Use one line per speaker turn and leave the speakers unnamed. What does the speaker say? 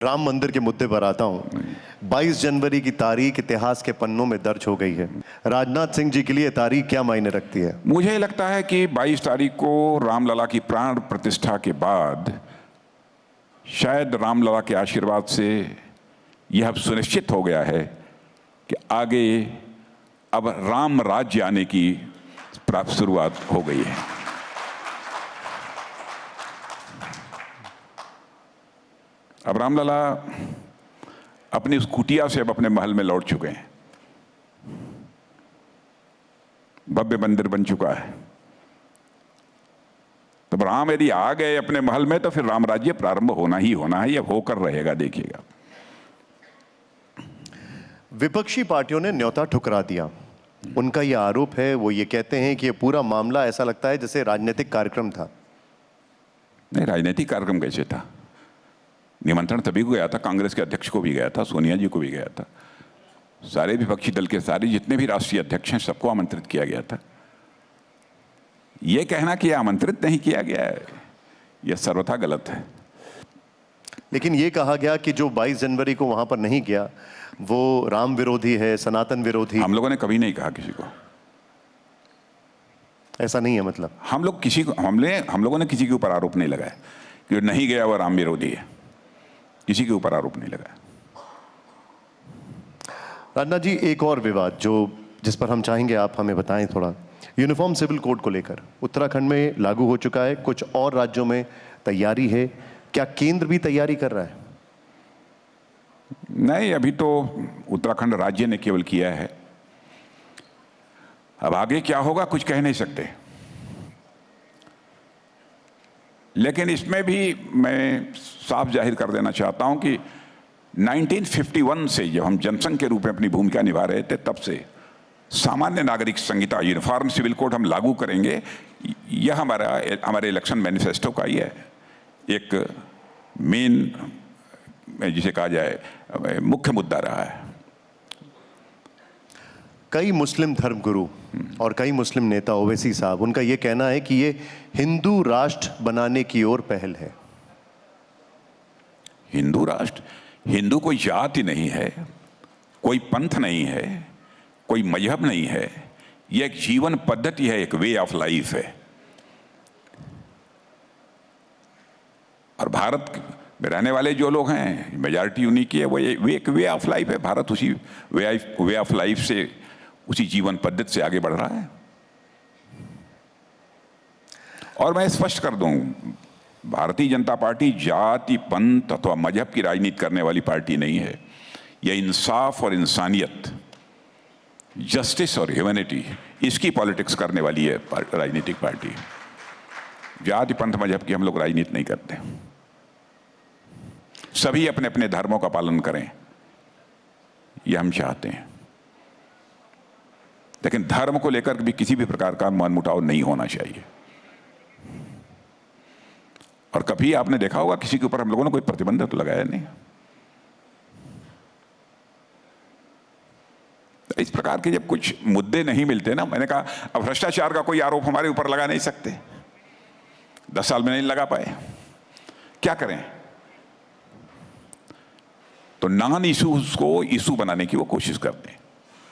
राम मंदिर के मुद्दे पर आता हूं। 22 जनवरी की तारीख इतिहास के पन्नों में दर्ज हो गई है। राजनाथ सिंह जी के लिए तारीख क्या मायने रखती है?
मुझे लगता है कि 22 तारीख को रामलला की प्राण प्रतिष्ठा के बाद शायद रामलला के आशीर्वाद से यह अब सुनिश्चित हो गया है कि आगे अब राम राज्य आने की शुरुआत हो गई है। अब रामलला अपनी उस कुटिया से अब अपने महल में लौट चुके हैं। भव्य मंदिर बन चुका है। तो राम यदि आ गए अपने महल में तो फिर राम राज्य प्रारंभ होना ही होना है, या होकर रहेगा, देखिएगा।
विपक्षी पार्टियों ने न्योता ठुकरा दिया। उनका यह आरोप है, वो ये कहते हैं कि ये पूरा मामला ऐसा लगता है जैसे राजनीतिक कार्यक्रम था।
नहीं, राजनीतिक कार्यक्रम कैसे था? निमंत्रण सभी को गया था, कांग्रेस के अध्यक्ष को भी गया था, सोनिया जी को भी गया था, सारे विपक्षी दल के सारे जितने भी राष्ट्रीय अध्यक्ष हैं सबको आमंत्रित किया गया था। यह कहना कि आमंत्रित नहीं किया गया है, यह सर्वथा गलत है।
लेकिन यह कहा गया कि जो 22 जनवरी को वहां पर नहीं गया वो राम विरोधी है, सनातन विरोधी।
हम लोगों ने कभी नहीं कहा किसी को।
ऐसा नहीं है मतलब?
हम लोगों ने किसी के ऊपर आरोप नहीं लगाया कि नहीं गया वह राम विरोधी है। किसी के ऊपर आरोप नहीं लगाया।
राजनाथ जी, एक और विवाद जिस पर हम चाहेंगे आप हमें बताएं थोड़ा। यूनिफॉर्म सिविल कोड को लेकर उत्तराखंड में लागू हो चुका है, कुछ और राज्यों में तैयारी है। क्या केंद्र भी तैयारी कर रहा है?
नहीं, अभी तो उत्तराखंड राज्य ने केवल किया है। अब आगे क्या होगा कुछ कह नहीं सकते। लेकिन इसमें भी मैं साफ जाहिर कर देना चाहता हूं कि 1951 से जब हम जनसंघ के रूप में अपनी भूमिका निभा रहे थे, तब से सामान्य नागरिक संहिता, यूनिफॉर्म सिविल कोड हम लागू करेंगे, यह हमारे इलेक्शन मैनिफेस्टो का ही है एक मेन, जिसे कहा जाए मुख्य मुद्दा रहा है।
कई मुस्लिम धर्मगुरु और कई मुस्लिम नेता, ओवैसी साहब, उनका यह कहना है कि ये हिंदू राष्ट्र बनाने की ओर पहल है।
हिंदू राष्ट्र? हिंदू कोई जाति नहीं है, कोई पंथ नहीं है, कोई मजहब नहीं है। यह एक जीवन पद्धति है, एक वे ऑफ लाइफ है। और भारत में रहने वाले जो लोग हैं, मेजॉरिटी उन्हीं की है, वो एक वे ऑफ लाइफ है। भारत उसी वे ऑफ लाइफ से, उसी जीवन पद्धति से आगे बढ़ रहा है। और मैं स्पष्ट कर दूं, भारतीय जनता पार्टी जाति, पंथ अथवा मजहब की राजनीति करने वाली पार्टी नहीं है। यह इंसाफ और इंसानियत, जस्टिस और ह्यूमैनिटी, इसकी पॉलिटिक्स करने वाली है राजनीतिक पार्टी। जाति, पंथ, मजहब की हम लोग राजनीति नहीं करते। सभी अपने अपने धर्मों का पालन करें, यह हम चाहते हैं। लेकिन धर्म को लेकर भी किसी भी प्रकार का मनमुटाव नहीं होना चाहिए। और कभी आपने देखा होगा किसी के ऊपर हम लोगों ने कोई प्रतिबंध तो लगाया नहीं। इस प्रकार के जब कुछ मुद्दे नहीं मिलते ना, मैंने कहा अब भ्रष्टाचार का कोई आरोप हमारे ऊपर लगा नहीं सकते। 10 साल में नहीं लगा पाए, क्या करें? तो नॉन इशूज को इशू बनाने की वो कोशिश करते हैं।